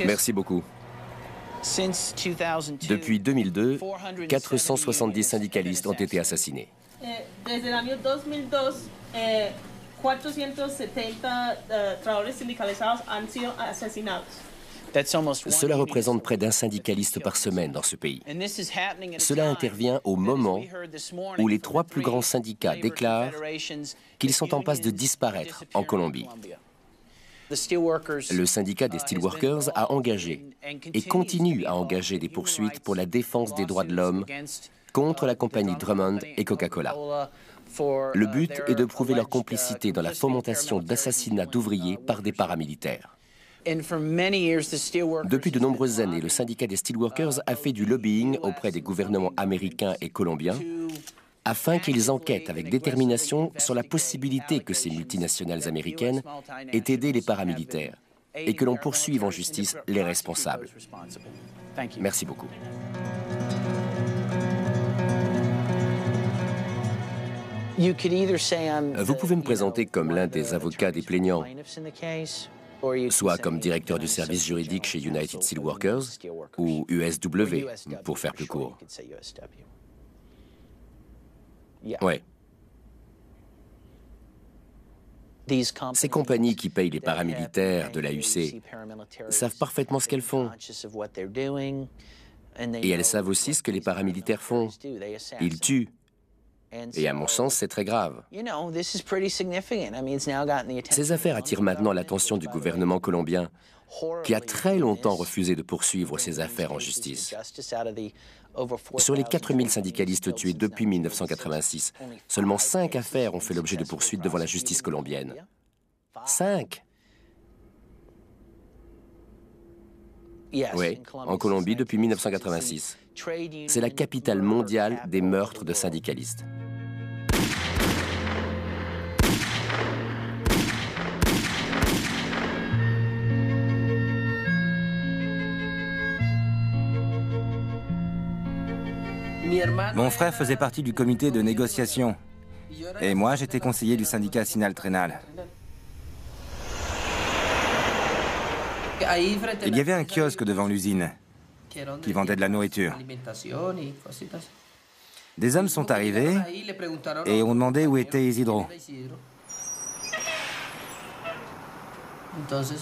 Merci beaucoup. Depuis 2002, 470 syndicalistes ont été assassinés. Desde el año 2002, 470 trabajadores sindicalizados han sido asesinados. Cela représente près d'un syndicaliste par semaine dans ce pays. Cela intervient au moment où les trois plus grands syndicats déclarent qu'ils sont en passe de disparaître en Colombie. Le syndicat des Steelworkers a engagé et continue à engager des poursuites pour la défense des droits de l'homme contre la compagnie Drummond et Coca-Cola. Le but est de prouver leur complicité dans la fomentation d'assassinats d'ouvriers par des paramilitaires. Depuis de nombreuses années, le syndicat des Steelworkers a fait du lobbying auprès des gouvernements américains et colombiens afin qu'ils enquêtent avec détermination sur la possibilité que ces multinationales américaines aient aidé les paramilitaires et que l'on poursuive en justice les responsables. Merci beaucoup. Vous pouvez me présenter comme l'un des avocats des plaignants, soit comme directeur du service juridique chez United Steelworkers ou USW, pour faire plus court. Oui. Ces compagnies qui payent les paramilitaires de l'AUC savent parfaitement ce qu'elles font. Et elles savent aussi ce que les paramilitaires font. Ils tuent. Et à mon sens, c'est très grave. Ces affaires attirent maintenant l'attention du gouvernement colombien, qui a très longtemps refusé de poursuivre ces affaires en justice. Sur les 4000 syndicalistes tués depuis 1986, seulement 5 affaires ont fait l'objet de poursuites devant la justice colombienne. 5! Oui, en Colombie depuis 1986. C'est la capitale mondiale des meurtres de syndicalistes. Mon frère faisait partie du comité de négociation. Et moi, j'étais conseiller du syndicat Sinal-Trenal. Il y avait un kiosque devant l'usine qui vendait de la nourriture. Des hommes sont arrivés et ont demandé où était Isidro.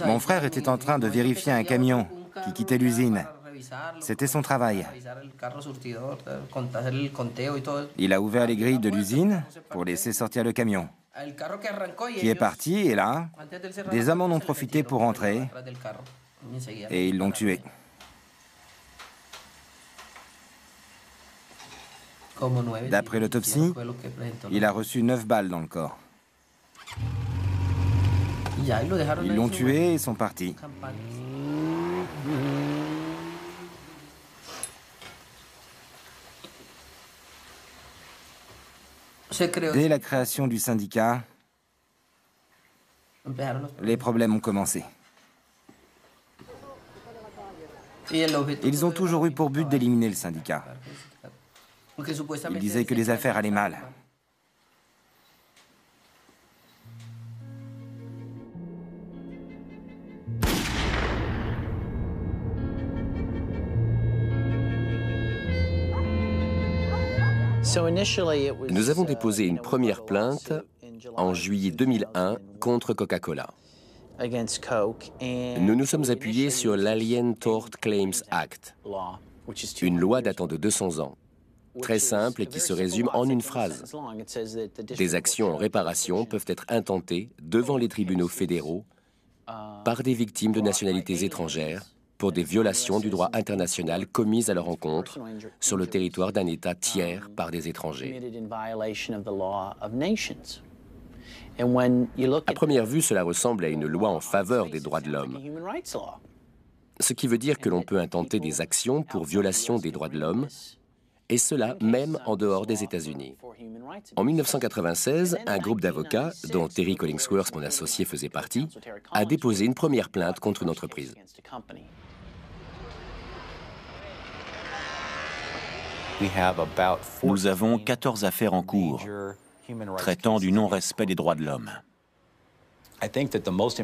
Mon frère était en train de vérifier un camion qui quittait l'usine. C'était son travail. Il a ouvert les grilles de l'usine pour laisser sortir le camion, qui est parti, et là, des hommes en ont profité pour entrer, et ils l'ont tué. D'après l'autopsie, il a reçu 9 balles dans le corps. Ils l'ont tué et sont partis. Dès la création du syndicat, les problèmes ont commencé. Ils ont toujours eu pour but d'éliminer le syndicat. Ils disaient que les affaires allaient mal. Nous avons déposé une première plainte en juillet 2001 contre Coca-Cola. Nous nous sommes appuyés sur l'Alien Tort Claims Act, une loi datant de 200 ans, très simple et qui se résume en une phrase. Des actions en réparation peuvent être intentées devant les tribunaux fédéraux par des victimes de nationalités étrangères pour des violations du droit international commises à leur encontre sur le territoire d'un État tiers par des étrangers. À première vue, cela ressemble à une loi en faveur des droits de l'homme, ce qui veut dire que l'on peut intenter des actions pour violation des droits de l'homme, et cela même en dehors des États-Unis. En 1996, un groupe d'avocats, dont Terry Collingsworth, mon associé, faisait partie, a déposé une première plainte contre une entreprise. Nous avons 14 affaires en cours traitant du non-respect des droits de l'homme.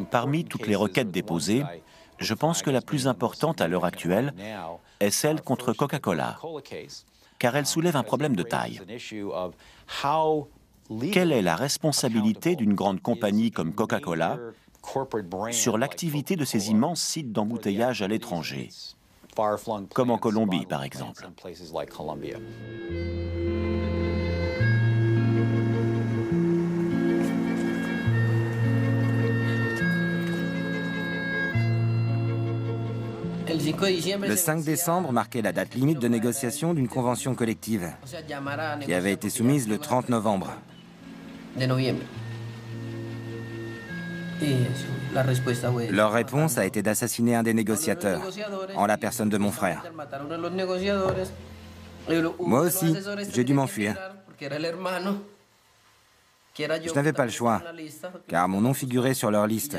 Parmi toutes les requêtes déposées, Je pense que la plus importante à l'heure actuelle est celle contre Coca-Cola, car elle soulève un problème de taille. Quelle est la responsabilité d'une grande compagnie comme Coca-Cola sur l'activité de ces immenses sites d'embouteillage à l'étranger, comme en Colombie par exemple? Le 5 décembre marquait la date limite de négociation d'une convention collective qui avait été soumise le 30 novembre. Leur réponse a été d'assassiner un des négociateurs, en la personne de mon frère. Moi aussi, j'ai dû m'enfuir. Je n'avais pas le choix, car mon nom figurait sur leur liste.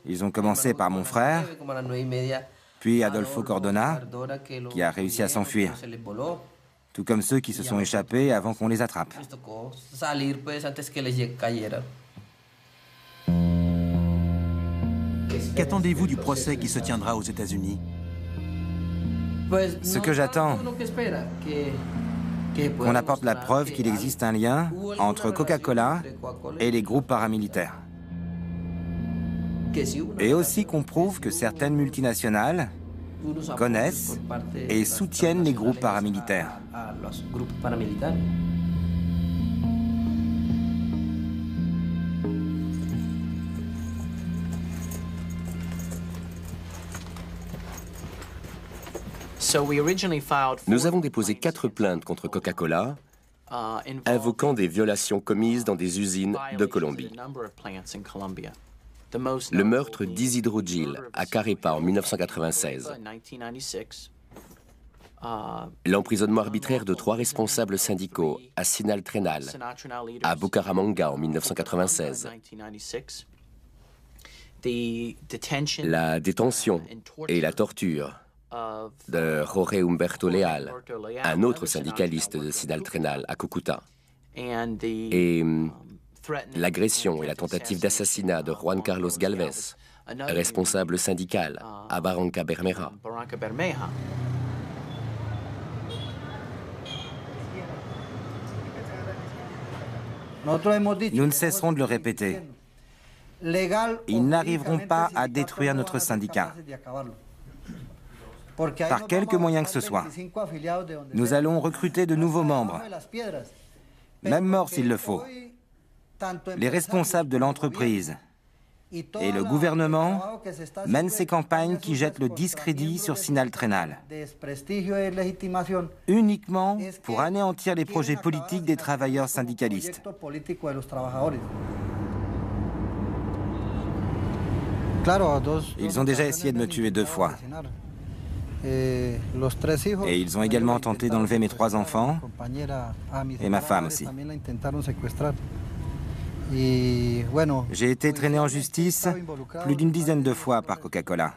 Ils ont commencé par mon frère, puis Adolfo Cordona, qui a réussi à s'enfuir, tout comme ceux qui se sont échappés avant qu'on les attrape. Qu'attendez-vous du procès qui se tiendra aux États-Unis? Ce que j'attends, qu'on apporte la preuve qu'il existe un lien entre Coca-Cola et les groupes paramilitaires. Et aussi qu'on prouve que certaines multinationales connaissent et soutiennent les groupes paramilitaires. Nous avons déposé 4 plaintes contre Coca-Cola, invoquant des violations commises dans des usines de Colombie. Le meurtre d'Isidro Gil à Carepa en 1996. L'emprisonnement arbitraire de 3 responsables syndicaux à Sinal-Trenal, à Bucaramanga en 1996. La détention et la torture de Jorge Humberto Leal, un autre syndicaliste de Sinal-Trenal à Cúcuta, et l'agression et la tentative d'assassinat de Juan Carlos Galvez, responsable syndical à Barranca Bermeja. Nous ne cesserons de le répéter. Ils n'arriveront pas à détruire notre syndicat. Par quelque moyen que ce soit. Nous allons recruter de nouveaux membres, même morts s'il le faut. Les responsables de l'entreprise et le gouvernement mènent ces campagnes qui jettent le discrédit sur Sinal-Trenal, uniquement pour anéantir les projets politiques des travailleurs syndicalistes. Ils ont déjà essayé de me tuer 2 fois. Et ils ont également tenté d'enlever mes 3 enfants et ma femme aussi. J'ai été traîné en justice plus d'une dizaine de fois par Coca-Cola,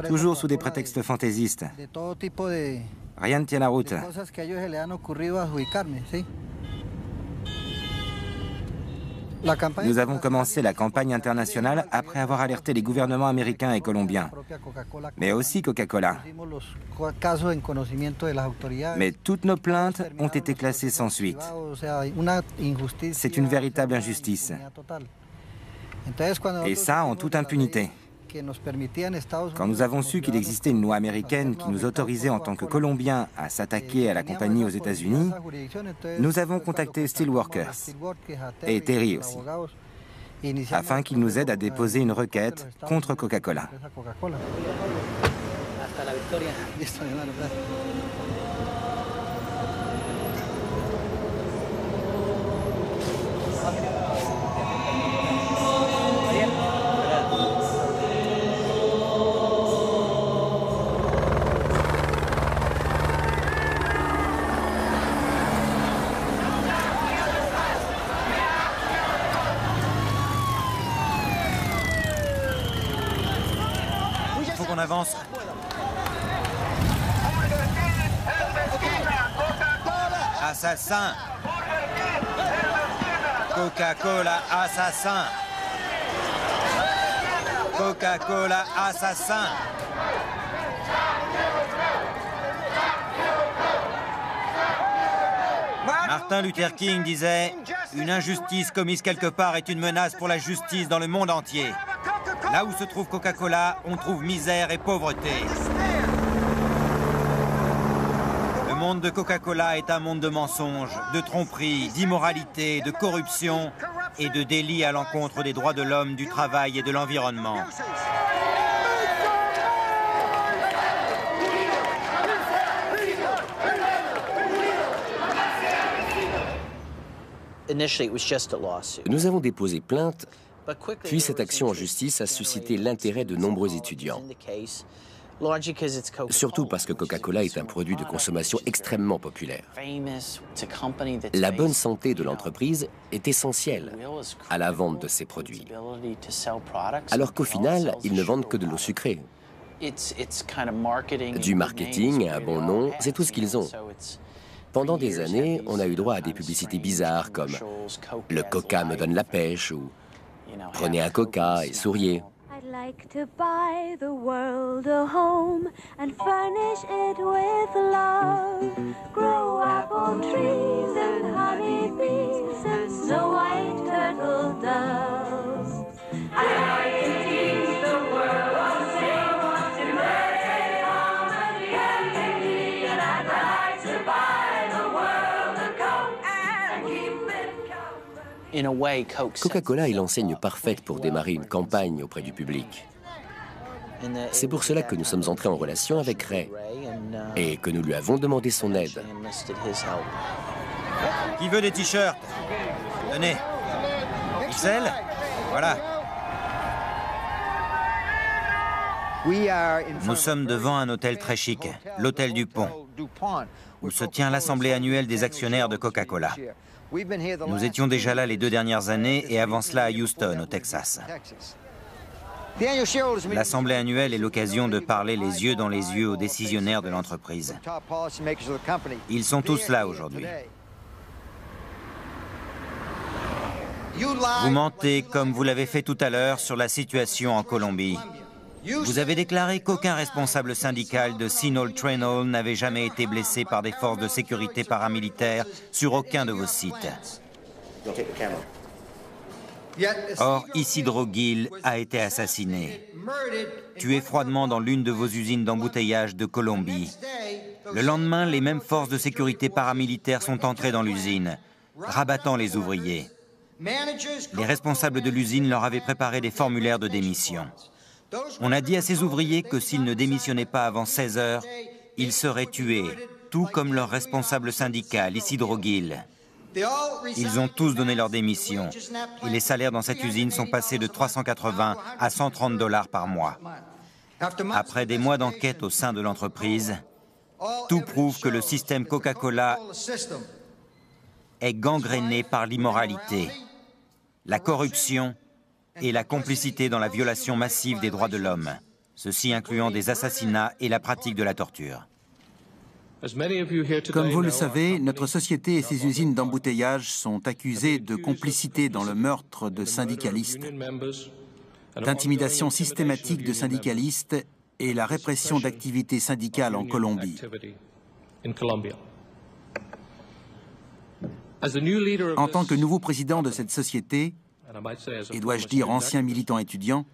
toujours sous des prétextes fantaisistes. Rien ne tient la route. Nous avons commencé la campagne internationale après avoir alerté les gouvernements américains et colombiens, mais aussi Coca-Cola. Mais toutes nos plaintes ont été classées sans suite. C'est une véritable injustice. Et ça en toute impunité. Quand nous avons su qu'il existait une loi américaine qui nous autorisait en tant que Colombiens à s'attaquer à la compagnie aux États-Unis, nous avons contacté Steelworkers et Terry aussi, afin qu'ils nous aident à déposer une requête contre Coca-Cola. On avance. Assassin! Coca-Cola assassin! Coca-Cola assassin. Martin Luther King disait « Une injustice commise quelque part est une menace pour la justice dans le monde entier. Là où se trouve Coca-Cola, on trouve misère et pauvreté. » Le monde de Coca-Cola est un monde de mensonges, de tromperies, d'immoralité, de corruption et de délits à l'encontre des droits de l'homme, du travail et de l'environnement. Nous avons déposé plainte, puis cette action en justice a suscité l'intérêt de nombreux étudiants. Surtout parce que Coca-Cola est un produit de consommation extrêmement populaire. La bonne santé de l'entreprise est essentielle à la vente de ces produits. Alors qu'au final, ils ne vendent que de l'eau sucrée. Du marketing, un bon nom, c'est tout ce qu'ils ont. Pendant des années, on a eu droit à des publicités bizarres comme « Le Coca me donne la pêche » ou « Prenez un Coca et souriez ». Like to buy the world a home and furnish it with love. Grow apple trees and honey bees and snow white turtle doves. I like to teach the world to sing, to play harmony and beauty, and I'd like to buy the world a Coke and keep it company. Coca-Cola est l'enseigne parfaite pour démarrer une campagne auprès du public. C'est pour cela que nous sommes entrés en relation avec Ray et que nous lui avons demandé son aide. Qui veut des t-shirts? Tenez. XL? Voilà. Nous sommes devant un hôtel très chic, l'hôtel du Pont, où se tient l'assemblée annuelle des actionnaires de Coca-Cola. Nous étions déjà là les 2 dernières années et avant cela à Houston, au Texas. L'assemblée annuelle est l'occasion de parler les yeux dans les yeux aux décisionnaires de l'entreprise. Ils sont tous là aujourd'hui. Vous mentez, comme vous l'avez fait tout à l'heure, sur la situation en Colombie. Vous avez déclaré qu'aucun responsable syndical de Seanol Trainol n'avait jamais été blessé par des forces de sécurité paramilitaires sur aucun de vos sites. Or, Isidro Gil a été assassiné, tué froidement dans l'une de vos usines d'embouteillage de Colombie. Le lendemain, les mêmes forces de sécurité paramilitaires sont entrées dans l'usine, rabattant les ouvriers. Les responsables de l'usine leur avaient préparé des formulaires de démission. On a dit à ces ouvriers que s'ils ne démissionnaient pas avant 16 heures, ils seraient tués, tout comme leur responsable syndical, Isidro Gil. Ils ont tous donné leur démission et les salaires dans cette usine sont passés de 380 à 130 $ par mois. Après des mois d'enquête au sein de l'entreprise, tout prouve que le système Coca-Cola est gangréné par l'immoralité, la corruption et la complicité dans la violation massive des droits de l'homme, ceci incluant des assassinats et la pratique de la torture. Comme vous le savez, notre société et ses usines d'embouteillage sont accusées de complicité dans le meurtre de syndicalistes, d'intimidation systématique de syndicalistes et la répression d'activités syndicales en Colombie. En tant que nouveau président de cette société, et dois-je dire ancien militant étudiant,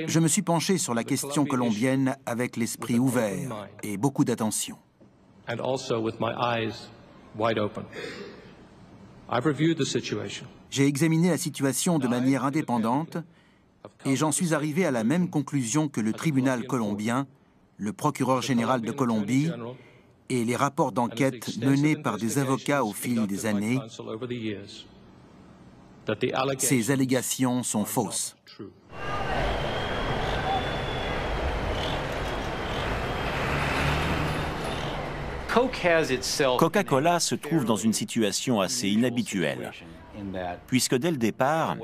je me suis penché sur la question colombienne avec l'esprit ouvert et beaucoup d'attention. J'ai examiné la situation de manière indépendante et j'en suis arrivé à la même conclusion que le tribunal colombien, le procureur général de Colombie et les rapports d'enquête menés par des avocats au fil des années. Ces allégations sont fausses. Coca-Cola se trouve dans une situation assez inhabituelle, puisque dès le départ,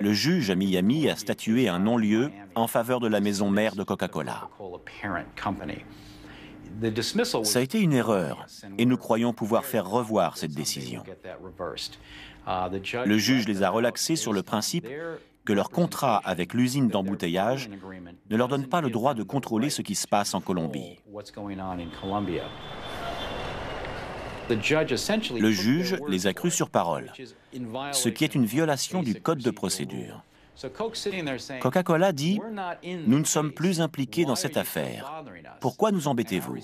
le juge à Miami a statué un non-lieu en faveur de la maison mère de Coca-Cola. Ça a été une erreur, et nous croyons pouvoir faire revoir cette décision. Le juge les a relaxés sur le principe que leur contrat avec l'usine d'embouteillage ne leur donne pas le droit de contrôler ce qui se passe en Colombie. Le juge les a crus sur parole, ce qui est une violation du code de procédure. Coca-Cola dit « Nous ne sommes plus impliqués dans cette affaire. Pourquoi nous embêtez-vous »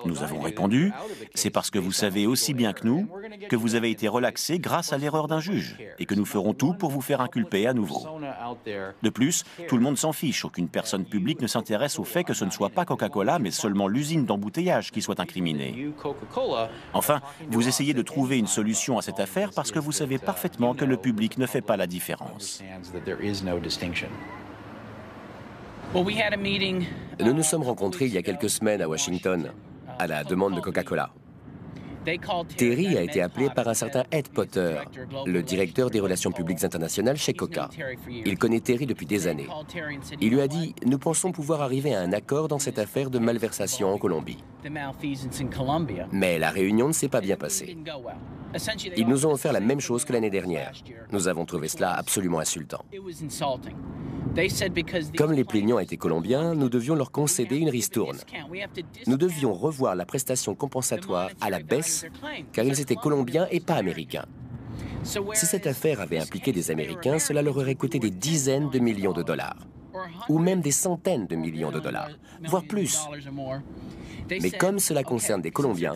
Nous avons répondu « C'est parce que vous savez aussi bien que nous que vous avez été relaxé grâce à l'erreur d'un juge et que nous ferons tout pour vous faire inculper à nouveau. » De plus, tout le monde s'en fiche. Aucune personne publique ne s'intéresse au fait que ce ne soit pas Coca-Cola, mais seulement l'usine d'embouteillage qui soit incriminée. Enfin, vous essayez de trouver une solution à cette affaire parce que vous savez parfaitement que le public ne fait pas la différence. Nous nous sommes rencontrés il y a quelques semaines à Washington, à la demande de Coca-Cola. Terry a été appelé par un certain Ed Potter, le directeur des relations publiques internationales chez Coca. Il connaît Terry depuis des années. Il lui a dit « Nous pensons pouvoir arriver à un accord dans cette affaire de malversation en Colombie. » Mais la réunion ne s'est pas bien passée. Ils nous ont offert la même chose que l'année dernière. Nous avons trouvé cela absolument insultant. Comme les plaignants étaient colombiens, nous devions leur concéder une ristourne. Nous devions revoir la prestation compensatoire à la baisse, car ils étaient colombiens et pas américains. Si cette affaire avait impliqué des Américains, cela leur aurait coûté des dizaines de millions de dollars, ou même des centaines de millions de dollars, voire plus. Mais comme cela concerne des Colombiens,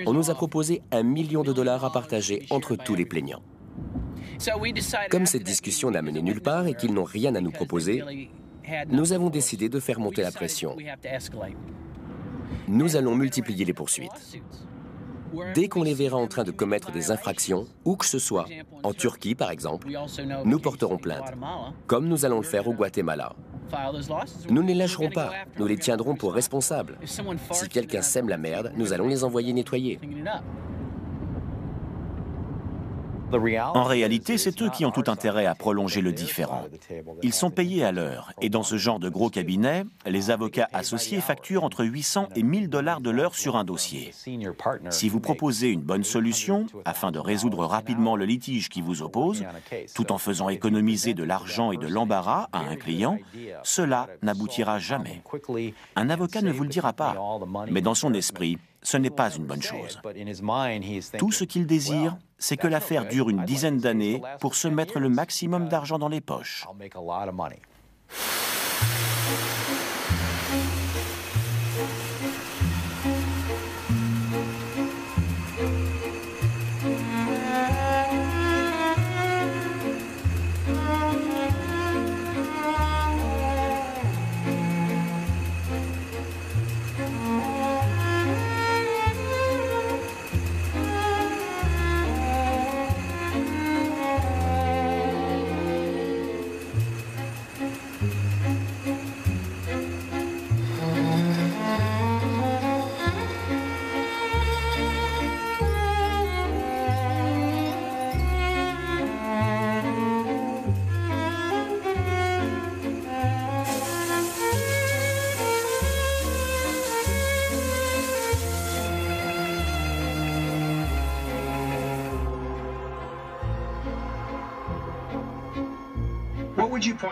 on nous a proposé $1 million à partager entre tous les plaignants. Comme cette discussion n'a mené nulle part et qu'ils n'ont rien à nous proposer, nous avons décidé de faire monter la pression. Nous allons multiplier les poursuites. Dès qu'on les verra en train de commettre des infractions, où que ce soit, en Turquie par exemple, nous porterons plainte, comme nous allons le faire au Guatemala. Nous ne les lâcherons pas, nous les tiendrons pour responsables. Si quelqu'un sème la merde, nous allons les envoyer nettoyer. En réalité, c'est eux qui ont tout intérêt à prolonger le différend. Ils sont payés à l'heure, et dans ce genre de gros cabinet, les avocats associés facturent entre 800 et 1000 $ de l'heure sur un dossier. Si vous proposez une bonne solution, afin de résoudre rapidement le litige qui vous oppose, tout en faisant économiser de l'argent et de l'embarras à un client, cela n'aboutira jamais. Un avocat ne vous le dira pas, mais dans son esprit, ce n'est pas une bonne chose. Tout ce qu'il désire, c'est que l'affaire dure une dizaine d'années pour se mettre le maximum d'argent dans les poches.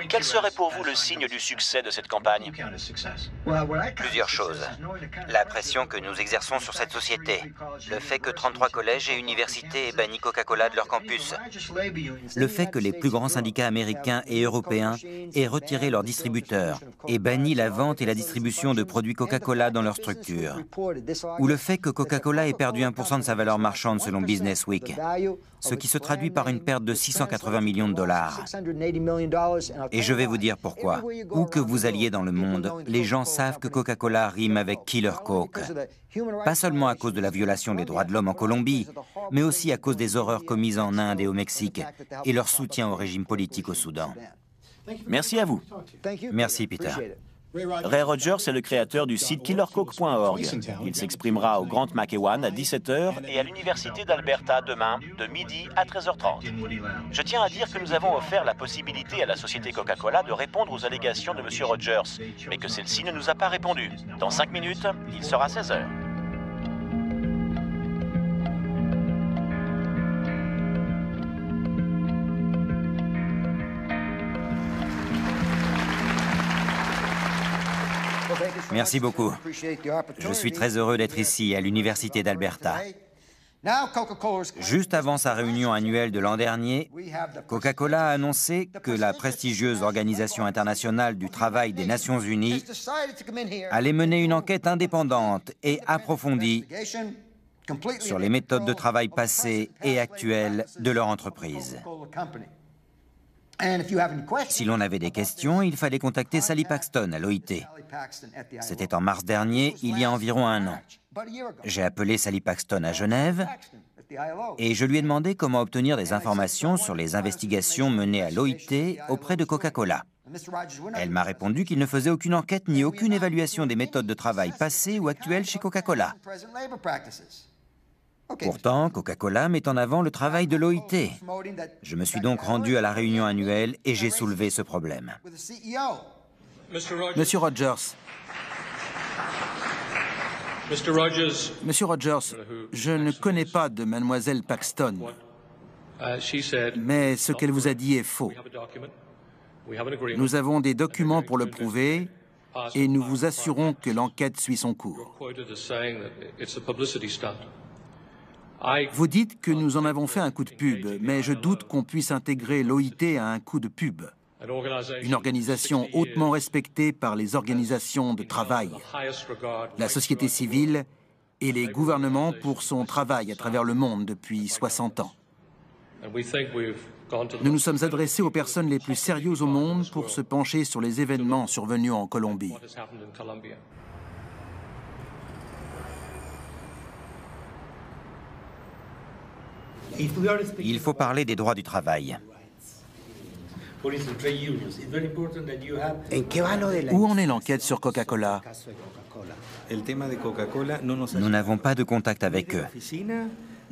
Quel serait pour vous le signe du succès de cette campagne? Plusieurs choses. La pression que nous exerçons sur cette société, le fait que 33 collèges et universités aient banni Coca-Cola de leur campus, le fait que les plus grands syndicats américains et européens aient retiré leurs distributeurs et banni la vente et la distribution de produits Coca-Cola dans leurs structures, ou le fait que Coca-Cola ait perdu 1% de sa valeur marchande selon Business Week, ce qui se traduit par une perte de 680 millions de dollars. Et je vais vous dire pourquoi. Où que vous alliez dans le monde, les gens savent que Coca-Cola rime avec Killer Coke. Pas seulement à cause de la violation des droits de l'homme en Colombie, mais aussi à cause des horreurs commises en Inde et au Mexique et leur soutien au régime politique au Soudan. Merci à vous. Merci, Peter. Ray Rogers est le créateur du site killercoke.org. Il s'exprimera au Grant McEwan à 17h et à l'Université d'Alberta demain de midi à 13h30. Je tiens à dire que nous avons offert la possibilité à la société Coca-Cola de répondre aux allégations de M. Rogers, mais que celle-ci ne nous a pas répondu. Dans 5 minutes, il sera 16h. Merci beaucoup. Je suis très heureux d'être ici, à l'Université d'Alberta. Juste avant sa réunion annuelle de l'an dernier, Coca-Cola a annoncé que la prestigieuse Organisation internationale du travail des Nations unies allait mener une enquête indépendante et approfondie sur les méthodes de travail passées et actuelles de leur entreprise. Si l'on avait des questions, il fallait contacter Sally Paxton à l'OIT. C'était en mars dernier, il y a environ un an. J'ai appelé Sally Paxton à Genève et je lui ai demandé comment obtenir des informations sur les investigations menées à l'OIT auprès de Coca-Cola. Elle m'a répondu qu'il ne faisait aucune enquête ni aucune évaluation des méthodes de travail passées ou actuelles chez Coca-Cola. Pourtant, Coca-Cola met en avant le travail de l'OIT. Je me suis donc rendu à la réunion annuelle et j'ai soulevé ce problème. Monsieur Rogers. Monsieur Rogers, je ne connais pas de mademoiselle Paxton, mais ce qu'elle vous a dit est faux. Nous avons des documents pour le prouver et nous vous assurons que l'enquête suit son cours. Vous dites que nous en avons fait un coup de pub, mais je doute qu'on puisse intégrer l'OIT à un coup de pub. Une organisation hautement respectée par les organisations de travail, la société civile et les gouvernements pour son travail à travers le monde depuis 60 ans. Nous nous sommes adressés aux personnes les plus sérieuses au monde pour se pencher sur les événements survenus en Colombie. Il faut parler des droits du travail. Où en est l'enquête sur Coca-Cola? Nous n'avons pas de contact avec eux,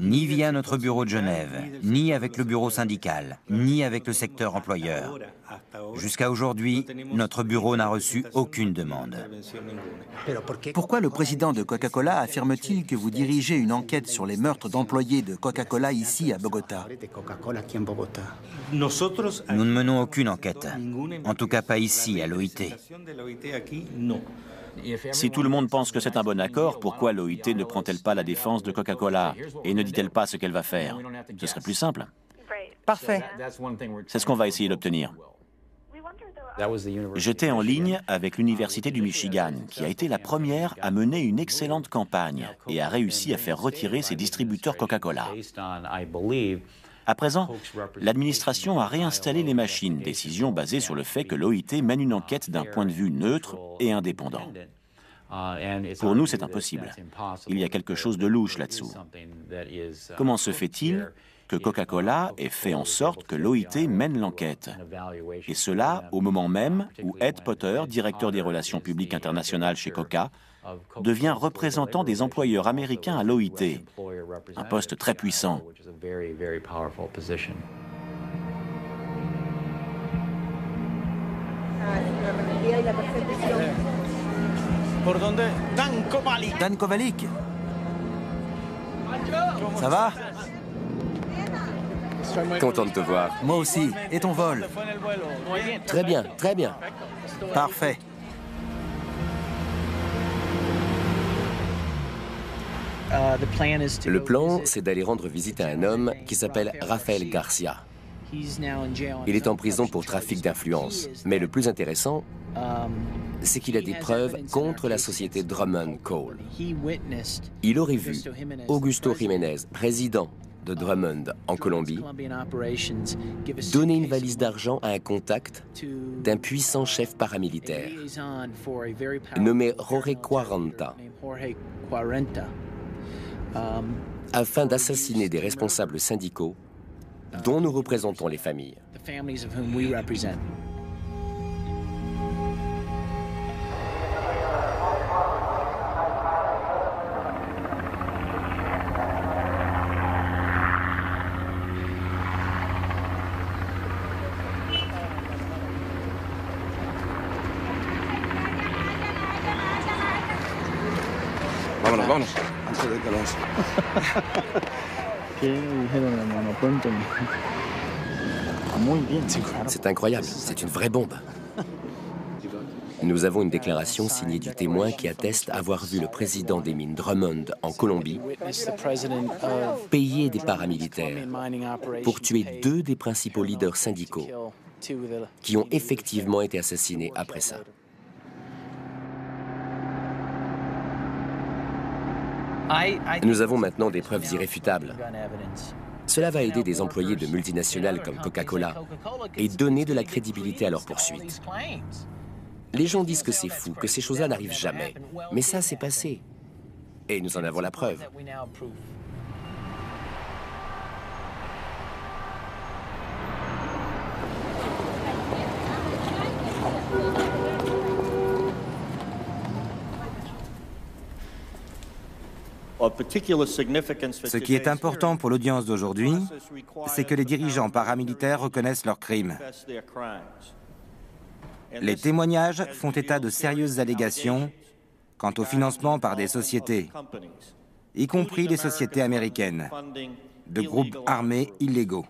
ni via notre bureau de Genève, ni avec le bureau syndical, ni avec le secteur employeur. Jusqu'à aujourd'hui, notre bureau n'a reçu aucune demande. Pourquoi le président de Coca-Cola affirme-t-il que vous dirigez une enquête sur les meurtres d'employés de Coca-Cola ici à Bogota? Nous ne menons aucune enquête, en tout cas pas ici à l'OIT. Si tout le monde pense que c'est un bon accord, pourquoi l'OIT ne prend-elle pas la défense de Coca-Cola et ne dit-elle pas ce qu'elle va faire? Ce serait plus simple. Parfait. C'est ce qu'on va essayer d'obtenir. J'étais en ligne avec l'Université du Michigan, qui a été la première à mener une excellente campagne et a réussi à faire retirer ses distributeurs Coca-Cola. À présent, l'administration a réinstallé les machines, décision basée sur le fait que l'OIT mène une enquête d'un point de vue neutre et indépendant. Pour nous, c'est impossible. Il y a quelque chose de louche là-dessous. Comment se fait-il que Coca-Cola ait fait en sorte que l'OIT mène l'enquête? Et cela au moment même où Ed Potter, directeur des relations publiques internationales chez Coca, devient représentant des employeurs américains à l'OIT, un poste très puissant. Dan Kovalik. Ça va? Content de te voir. Moi aussi. Et ton vol? Très bien, très bien. Parfait. Le plan, c'est d'aller rendre visite à un homme qui s'appelle Rafael Garcia. Il est en prison pour trafic d'influence. Mais le plus intéressant, c'est qu'il a des preuves contre la société Drummond Coal. Il aurait vu Augusto Jiménez, président de Drummond en Colombie, donner une valise d'argent à un contact d'un puissant chef paramilitaire nommé Jorge Quaranta, afin d'assassiner des responsables syndicaux dont nous représentons les familles. Vámonos, vámonos. Antes de que los... C'est incroyable, c'est une vraie bombe. Nous avons une déclaration signée du témoin qui atteste avoir vu le président des mines Drummond en Colombie payer des paramilitaires pour tuer 2 des principaux leaders syndicaux qui ont effectivement été assassinés après ça. Nous avons maintenant des preuves irréfutables. Cela va aider des employés de multinationales comme Coca-Cola et donner de la crédibilité à leurs poursuites. Les gens disent que c'est fou, que ces choses-là n'arrivent jamais. Mais ça, c'est passé. Et nous en avons la preuve. Ce qui est important pour l'audience d'aujourd'hui, c'est que les dirigeants paramilitaires reconnaissent leurs crimes. Les témoignages font état de sérieuses allégations quant au financement par des sociétés, y compris les sociétés américaines, de groupes armés illégaux.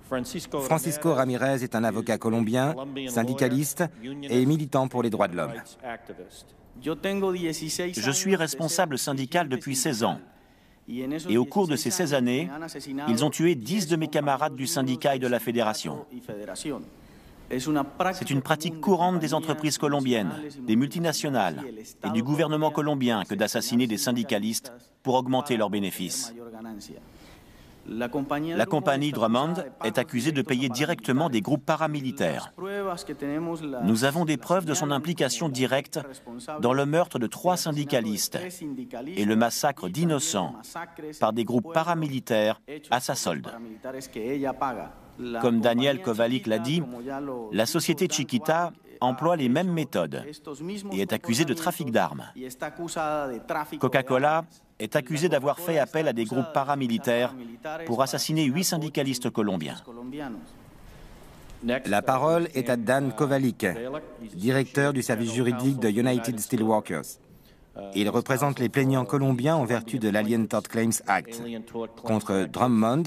Francisco Ramirez est un avocat colombien, syndicaliste et militant pour les droits de l'homme. Je suis responsable syndical depuis 16 ans. Et au cours de ces 16 années, ils ont tué 10 de mes camarades du syndicat et de la fédération. C'est une pratique courante des entreprises colombiennes, des multinationales et du gouvernement colombien que d'assassiner des syndicalistes pour augmenter leurs bénéfices. La compagnie Drummond est accusée de payer directement des groupes paramilitaires. Nous avons des preuves de son implication directe dans le meurtre de 3 syndicalistes et le massacre d'innocents par des groupes paramilitaires à sa solde. Comme Daniel Kovalik l'a dit, la société Chiquita emploie les mêmes méthodes et est accusée de trafic d'armes. Coca-Cola est accusé d'avoir fait appel à des groupes paramilitaires pour assassiner 8 syndicalistes colombiens. La parole est à Dan Kovalik, directeur du service juridique de United Steelworkers. Il représente les plaignants colombiens en vertu de l'Alien Tort Claims Act contre Drummond,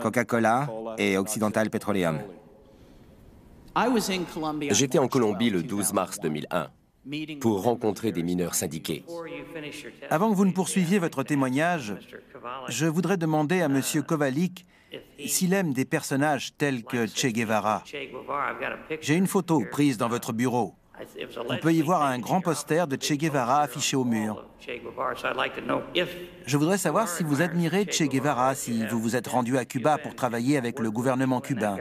Coca-Cola et Occidental Petroleum. J'étais en Colombie le 12 mars 2001 pour rencontrer des mineurs syndiqués. Avant que vous ne poursuiviez votre témoignage, je voudrais demander à M. Kovalik s'il aime des personnages tels que Che Guevara. J'ai une photo prise dans votre bureau. On peut y voir un grand poster de Che Guevara affiché au mur. Je voudrais savoir si vous admirez Che Guevara, si vous vous êtes rendu à Cuba pour travailler avec le gouvernement cubain.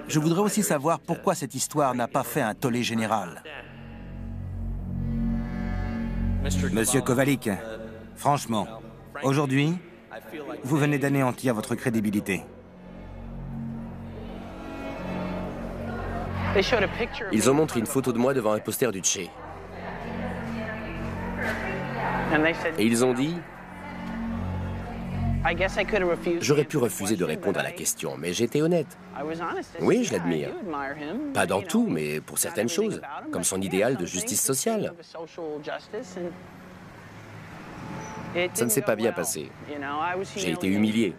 Je voudrais aussi savoir pourquoi cette histoire n'a pas fait un tollé général. Monsieur Kovalik, franchement, aujourd'hui, vous venez d'anéantir votre crédibilité. Ils ont montré une photo de moi devant un poster du Che. Et ils ont dit... J'aurais pu refuser de répondre à la question, mais j'étais honnête. Oui, je l'admire. Pas dans tout, mais pour certaines choses, comme son idéal de justice sociale. Ça ne s'est pas bien passé. J'ai été humilié.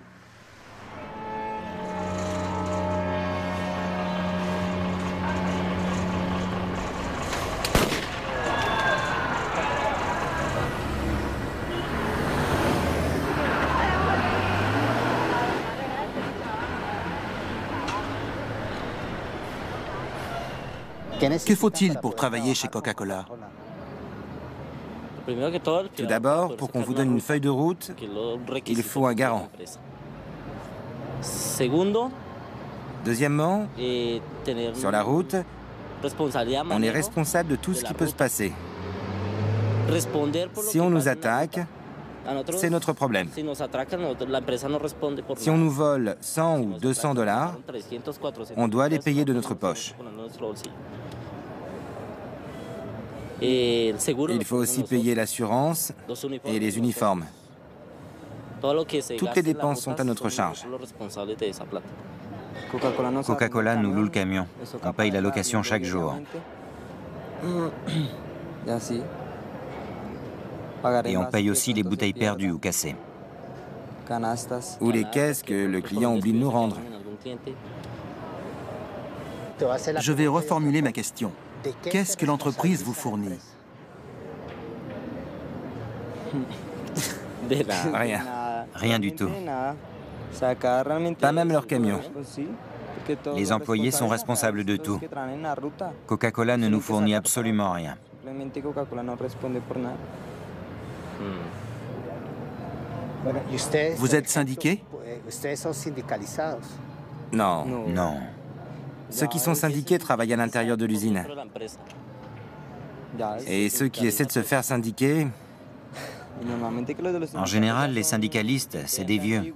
Que faut-il pour travailler chez Coca-Cola? Tout d'abord, pour qu'on vous donne une feuille de route, il faut un garant. Deuxièmement, sur la route, on est responsable de tout ce qui peut se passer. Si on nous attaque, c'est notre problème. Si on nous vole 100 ou 200 $, on doit les payer de notre poche. Il faut aussi payer l'assurance et les uniformes. Toutes les dépenses sont à notre charge. Coca-Cola nous loue le camion. On paye la location chaque jour. Et on paye aussi les bouteilles perdues ou cassées. Ou les caisses que le client oublie de nous rendre. Je vais reformuler ma question. Qu'est-ce que l'entreprise vous fournit? Rien. Rien du tout. Pas même leur camion. Les employés sont responsables de tout. Coca-Cola ne nous fournit absolument rien. Vous êtes syndiqué? Non. Non. Ceux qui sont syndiqués travaillent à l'intérieur de l'usine. Et ceux qui essaient de se faire syndiquer... En général, les syndicalistes, c'est des vieux.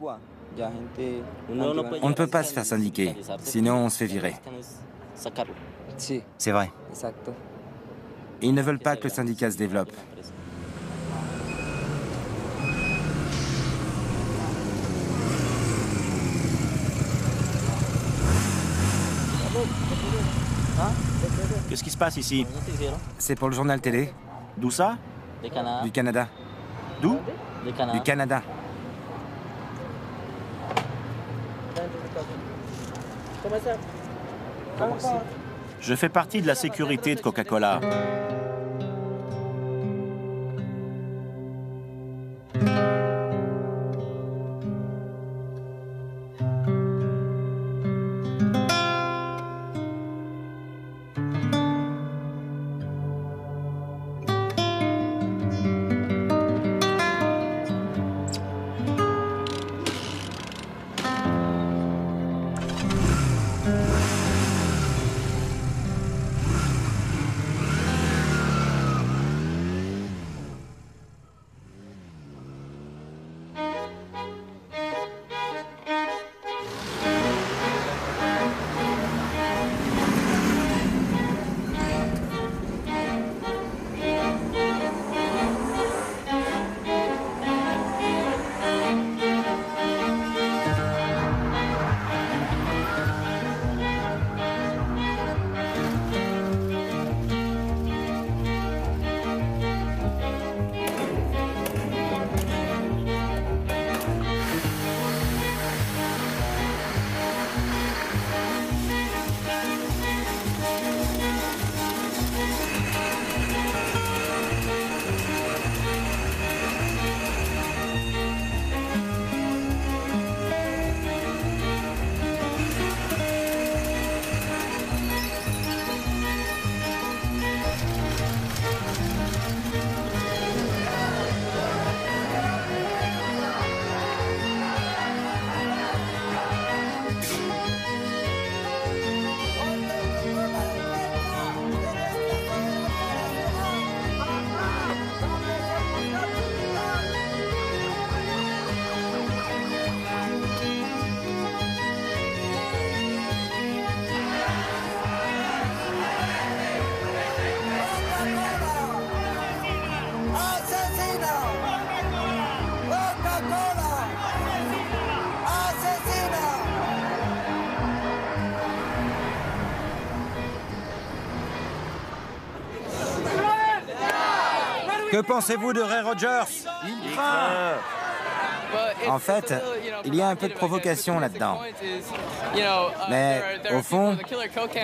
On ne peut pas se faire syndiquer, sinon on se fait virer. C'est vrai. Ils ne veulent pas que le syndicat se développe. Qu'est-ce qui se passe ici? C'est pour le journal télé. D'où ça? Du Canada. D'où? Du Canada. Je fais partie de la sécurité de Coca-Cola. Que pensez-vous de Ray Rogers? Il craint. En fait, il y a un peu de provocation là-dedans. Mais, au fond,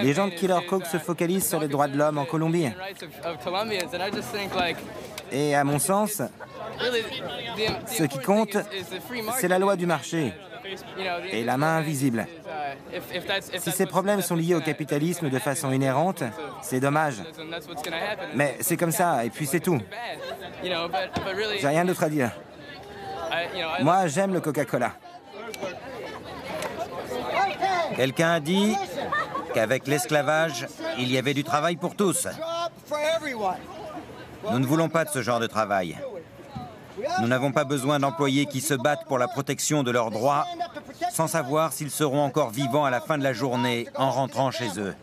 les gens de Killer Coke se focalisent sur les droits de l'homme en Colombie. Et à mon sens, ce qui compte, c'est la loi du marché et la main invisible. Si ces problèmes sont liés au capitalisme de façon inhérente, c'est dommage. Mais c'est comme ça, et puis c'est tout. J'ai rien d'autre à dire. Moi, j'aime le Coca-Cola. Quelqu'un a dit qu'avec l'esclavage, il y avait du travail pour tous. Nous ne voulons pas de ce genre de travail. Nous n'avons pas besoin d'employés qui se battent pour la protection de leurs droits sans savoir s'ils seront encore vivants à la fin de la journée en rentrant chez eux.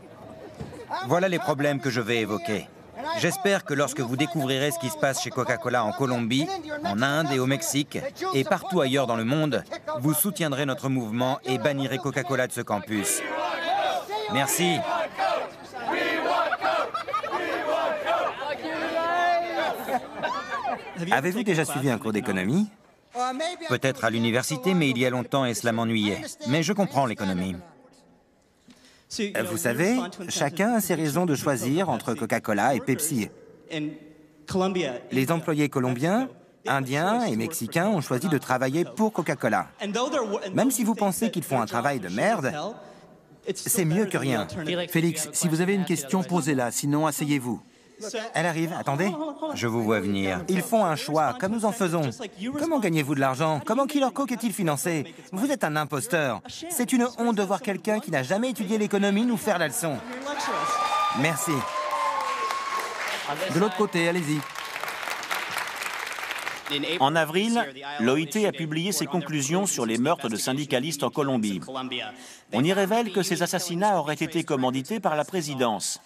Voilà les problèmes que je vais évoquer. J'espère que lorsque vous découvrirez ce qui se passe chez Coca-Cola en Colombie, en Inde et au Mexique, et partout ailleurs dans le monde, vous soutiendrez notre mouvement et bannirez Coca-Cola de ce campus. Merci. Avez-vous déjà suivi un cours d'économie? Peut-être à l'université, mais il y a longtemps et cela m'ennuyait. Mais je comprends l'économie. Vous savez, chacun a ses raisons de choisir entre Coca-Cola et Pepsi. Les employés colombiens, indiens et mexicains ont choisi de travailler pour Coca-Cola. Même si vous pensez qu'ils font un travail de merde, c'est mieux que rien. Félix, si vous avez une question, posez-la, sinon asseyez-vous. Elle arrive, attendez. Je vous vois venir. Ils font un choix, comme nous en faisons. Comment gagnez-vous de l'argent? Comment Killer Coke est-il financé? Vous êtes un imposteur. C'est une honte de voir quelqu'un qui n'a jamais étudié l'économie nous faire la leçon. Merci. De l'autre côté, allez-y. En avril, l'OIT a publié ses conclusions sur les meurtres de syndicalistes en Colombie. On y révèle que ces assassinats auraient été commandités par la présidence.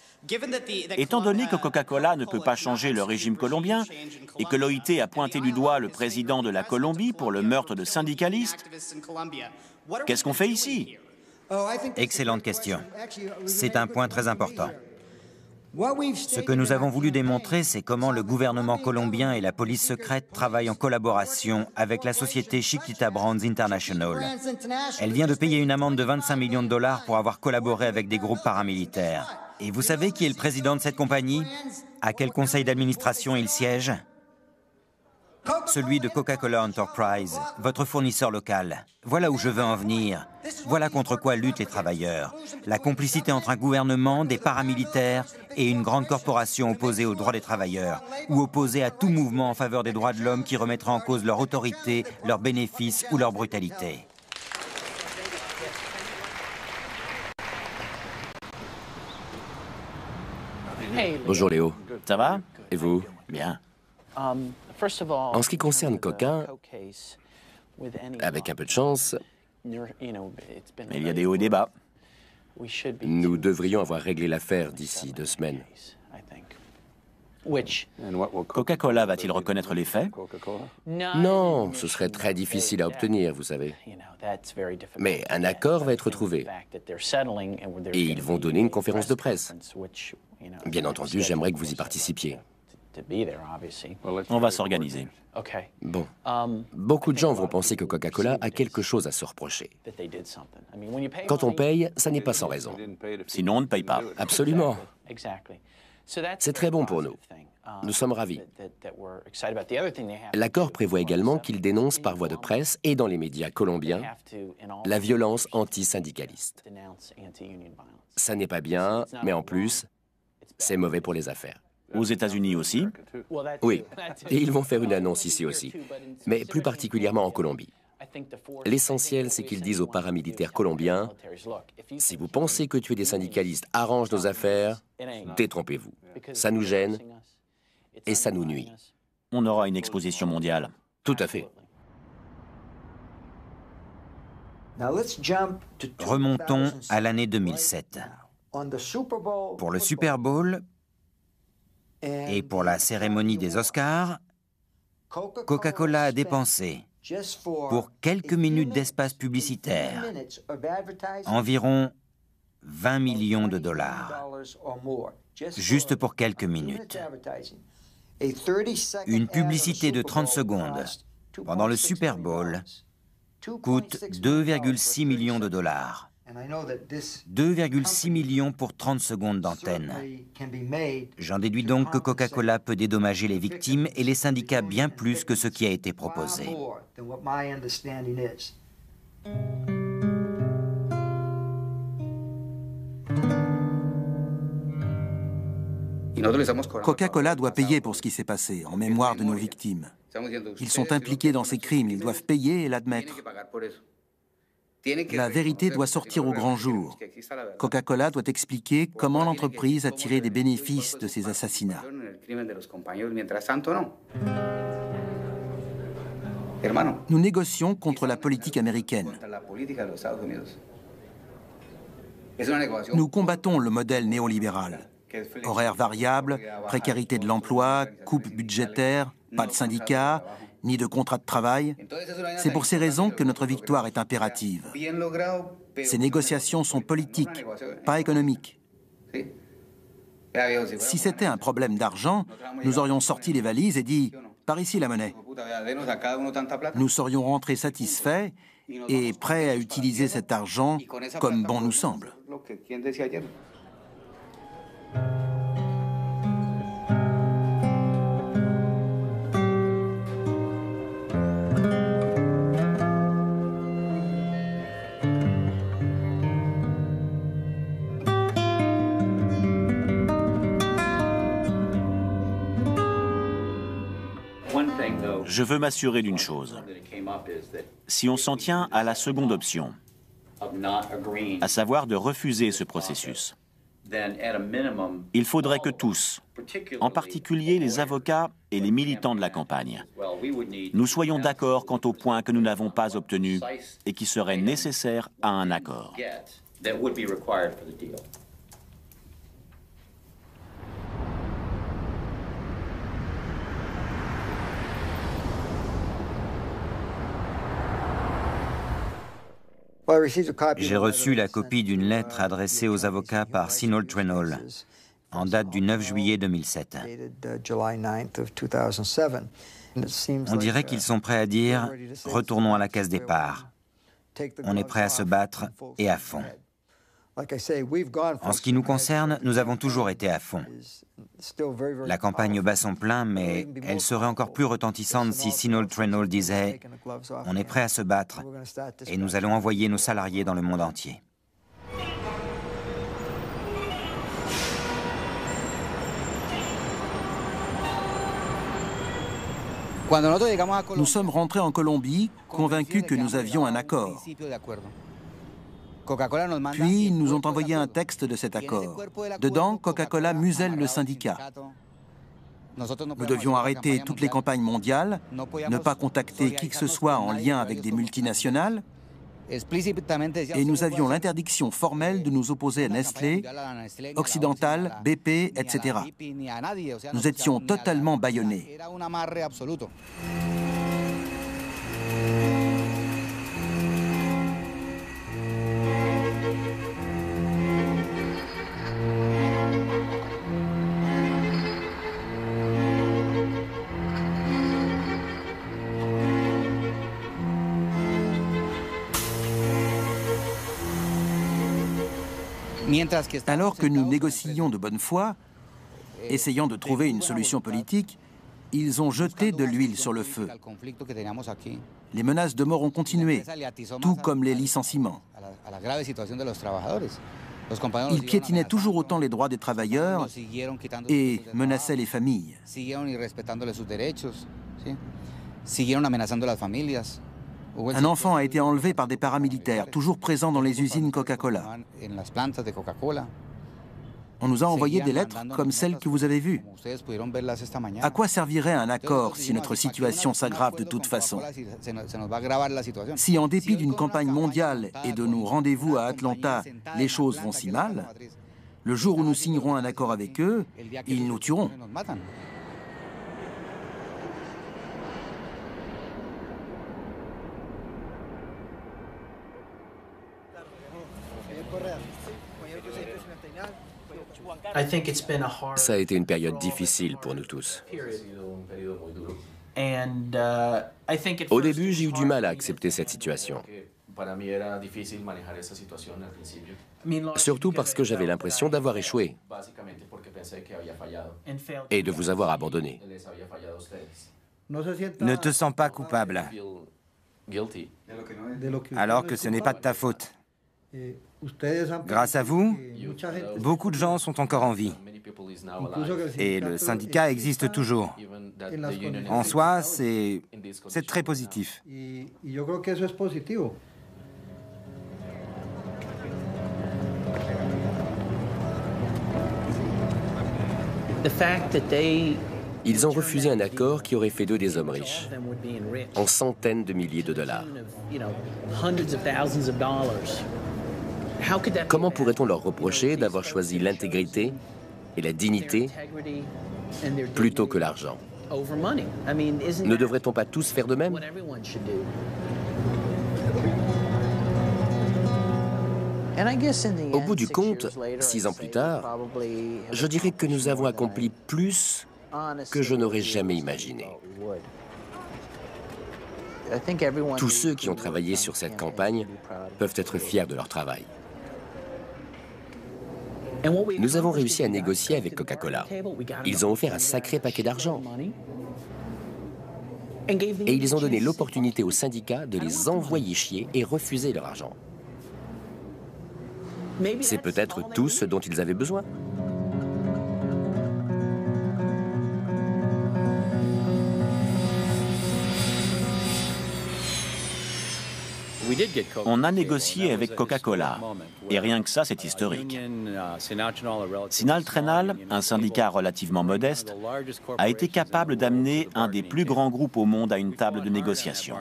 Étant donné que Coca-Cola ne peut pas changer le régime colombien et que l'OIT a pointé du doigt le président de la Colombie pour le meurtre de syndicalistes, qu'est-ce qu'on fait ici? Excellente question. C'est un point très important. Ce que nous avons voulu démontrer, c'est comment le gouvernement colombien et la police secrète travaillent en collaboration avec la société Chiquita Brands International. Elle vient de payer une amende de 25 millions de dollars pour avoir collaboré avec des groupes paramilitaires. Et vous savez qui est le président de cette compagnie? À quel conseil d'administration il siège? Celui de Coca-Cola Enterprise, votre fournisseur local. Voilà où je veux en venir. Voilà contre quoi luttent les travailleurs. La complicité entre un gouvernement, des paramilitaires et une grande corporation opposée aux droits des travailleurs, ou opposée à tout mouvement en faveur des droits de l'homme qui remettra en cause leur autorité, leurs bénéfices ou leur brutalité. Bonjour Léo. Ça va? Et vous? Bien. En ce qui concerne Coca, avec un peu de chance, Il y a des hauts et des bas. nous devrions avoir réglé l'affaire d'ici 2 semaines. Coca-Cola va-t-il reconnaître les faits? Non, ce serait très difficile à obtenir, vous savez. Mais un accord va être trouvé. Et ils vont donner une conférence de presse. Bien entendu, j'aimerais que vous y participiez. On va s'organiser. Bon. Beaucoup de gens vont penser que Coca-Cola a quelque chose à se reprocher. Quand on paye, ça n'est pas sans raison. Sinon, on ne paye pas. Absolument. C'est très bon pour nous. Nous sommes ravis. L'accord prévoit également qu'il dénonce par voie de presse et dans les médias colombiens la violence anti-syndicaliste. Ça n'est pas bien, mais en plus, c'est mauvais pour les affaires. Aux États-Unis aussi? Oui, et ils vont faire une annonce ici aussi, mais plus particulièrement en Colombie. L'essentiel, c'est qu'ils disent aux paramilitaires colombiens, si vous pensez que tuer des syndicalistes arrange nos affaires, détrompez-vous. Ça nous gêne et ça nous nuit. On aura une exposition mondiale. Tout à fait. Remontons à l'année 2007. Pour le Super Bowl et pour la cérémonie des Oscars, Coca-Cola a dépensé, pour quelques minutes d'espace publicitaire, environ 20 millions de dollars, juste pour quelques minutes. Une publicité de 30 secondes pendant le Super Bowl coûte 2,6 millions de dollars. 2,6 millions pour 30 secondes d'antenne. J'en déduis donc que Coca-Cola peut dédommager les victimes et les syndicats bien plus que ce qui a été proposé. Coca-Cola doit payer pour ce qui s'est passé, en mémoire de nos victimes. Ils sont impliqués dans ces crimes, ils doivent payer et l'admettre. La vérité doit sortir au grand jour. Coca-Cola doit expliquer comment l'entreprise a tiré des bénéfices de ces assassinats. Nous négocions contre la politique américaine. Nous combattons le modèle néolibéral. Horaires variables, précarité de l'emploi, coupes budgétaires, pas de syndicats, ni de contrat de travail. C'est pour ces raisons que notre victoire est impérative. Ces négociations sont politiques, pas économiques. Si c'était un problème d'argent, nous aurions sorti les valises et dit « par ici la monnaie ». Nous serions rentrés satisfaits et prêts à utiliser cet argent comme bon nous semble. Je veux m'assurer d'une chose. Si on s'en tient à la seconde option, à savoir de refuser ce processus, il faudrait que tous, en particulier les avocats et les militants de la campagne, nous soyons d'accord quant au point que nous n'avons pas obtenu et qui serait nécessaire à un accord. J'ai reçu la copie d'une lettre adressée aux avocats par Sinold Trenholm en date du 9 juillet 2007. On dirait qu'ils sont prêts à dire « Retournons à la case départ ». On est prêt à se battre et à fond. En ce qui nous concerne, nous avons toujours été à fond. La campagne bat son plein, mais elle serait encore plus retentissante si Sinold Trenholm disait « On est prêt à se battre et nous allons envoyer nos salariés dans le monde entier ». Nous sommes rentrés en Colombie, convaincus que nous avions un accord. Puis, ils nous ont envoyé un texte de cet accord. Dedans, Coca-Cola muselle le syndicat. Nous devions arrêter toutes les campagnes mondiales, ne pas contacter qui que ce soit en lien avec des multinationales, et nous avions l'interdiction formelle de nous opposer à Nestlé, Occidental, BP, etc. Nous étions totalement bâillonnés. Alors que nous négocions de bonne foi, essayant de trouver une solution politique, ils ont jeté de l'huile sur le feu. Les menaces de mort ont continué, tout comme les licenciements. Ils piétinaient toujours autant les droits des travailleurs et menaçaient les familles. Un enfant a été enlevé par des paramilitaires, toujours présents dans les usines Coca-Cola. On nous a envoyé des lettres comme celles que vous avez vues. À quoi servirait un accord si notre situation s'aggrave de toute façon? Si en dépit d'une campagne mondiale et de nos rendez-vous à Atlanta, les choses vont si mal, le jour où nous signerons un accord avec eux, ils nous tueront. Ça a été une période difficile pour nous tous. Au début, j'ai eu du mal à accepter cette situation. Surtout parce que j'avais l'impression d'avoir échoué et de vous avoir abandonné. Ne te sens pas coupable, alors que ce n'est pas de ta faute. Grâce à vous, beaucoup de gens sont encore en vie. Et le syndicat existe toujours. En soi, c'est très positif. Ils ont refusé un accord qui aurait fait d'eux des hommes riches, en centaines de milliers de dollars. Comment pourrait-on leur reprocher d'avoir choisi l'intégrité et la dignité plutôt que l'argent? Ne devrait-on pas tous faire de même? Au bout du compte, 6 ans plus tard, je dirais que nous avons accompli plus que je n'aurais jamais imaginé. Tous ceux qui ont travaillé sur cette campagne peuvent être fiers de leur travail. Nous avons réussi à négocier avec Coca-Cola. Ils ont offert un sacré paquet d'argent. Et ils ont donné l'opportunité aux syndicats de les envoyer chier et refuser leur argent. C'est peut-être tout ce dont ils avaient besoin. On a négocié avec Coca-Cola, et rien que ça, c'est historique. Sinal Trenal, un syndicat relativement modeste, a été capable d'amener un des plus grands groupes au monde à une table de négociation.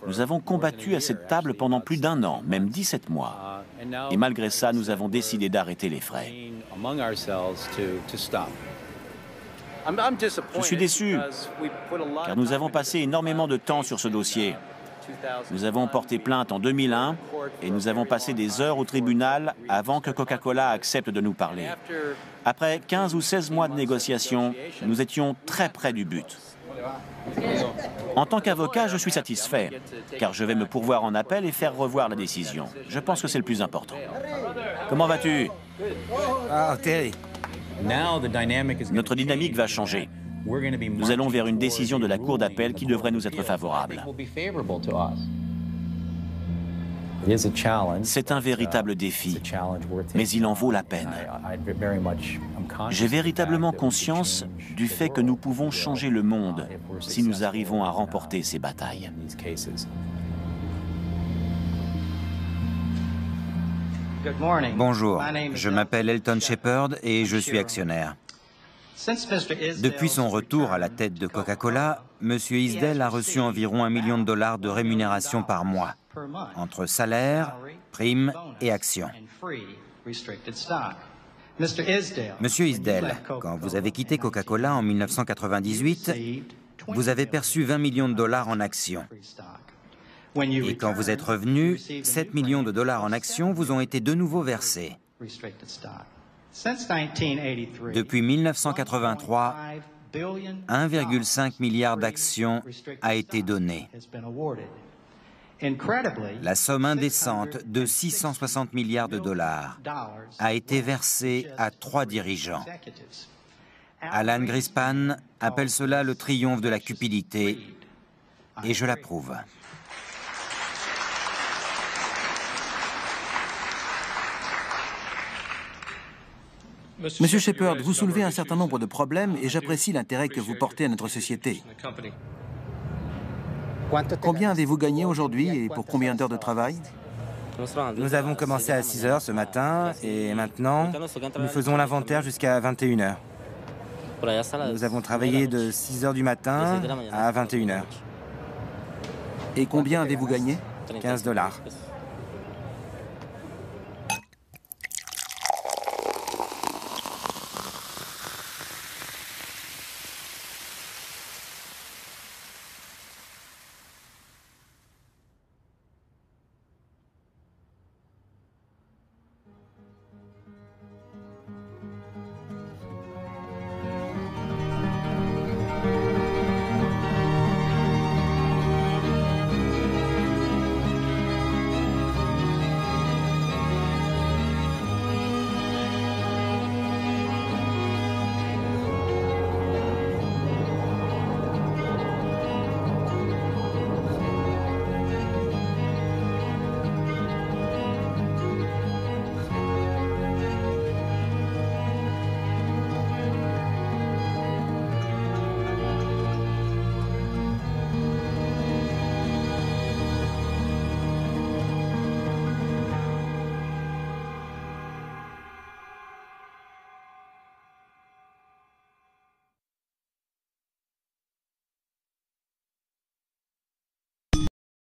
Nous avons combattu à cette table pendant plus d'1 an, même 17 mois. Et malgré ça, nous avons décidé d'arrêter les frais. Je suis déçu, car nous avons passé énormément de temps sur ce dossier. Nous avons porté plainte en 2001 et nous avons passé des heures au tribunal avant que Coca-Cola accepte de nous parler. Après 15 ou 16 mois de négociations, nous étions très près du but. En tant qu'avocat, je suis satisfait, car je vais me pourvoir en appel et faire revoir la décision. Je pense que c'est le plus important. Comment vas-tu? Ah, Terry. Notre dynamique va changer. Nous allons vers une décision de la Cour d'appel qui devrait nous être favorable. C'est un véritable défi, mais il en vaut la peine. J'ai véritablement conscience du fait que nous pouvons changer le monde si nous arrivons à remporter ces batailles. Bonjour, je m'appelle Elton Shepherd et je suis actionnaire. Depuis son retour à la tête de Coca-Cola, M. Isdell a reçu environ $1 million de rémunération par mois, entre salaire, primes et actions. Monsieur Isdell, quand vous avez quitté Coca-Cola en 1998, vous avez perçu $20 millions en actions. Et quand vous êtes revenu, $7 millions en actions vous ont été de nouveau versés. Depuis 1983, 1,5 milliard d'actions a été donné. La somme indécente de $660 milliards a été versée à 3 dirigeants. Alan Greenspan appelle cela le triomphe de la cupidité, et je l'approuve. Monsieur Shepherd, vous soulevez un certain nombre de problèmes et j'apprécie l'intérêt que vous portez à notre société. Combien avez-vous gagné aujourd'hui et pour combien d'heures de travail? Nous avons commencé à 6 heures ce matin et maintenant, nous faisons l'inventaire jusqu'à 21 heures. Nous avons travaillé de 6 heures du matin à 21 heures. Et combien avez-vous gagné? $15.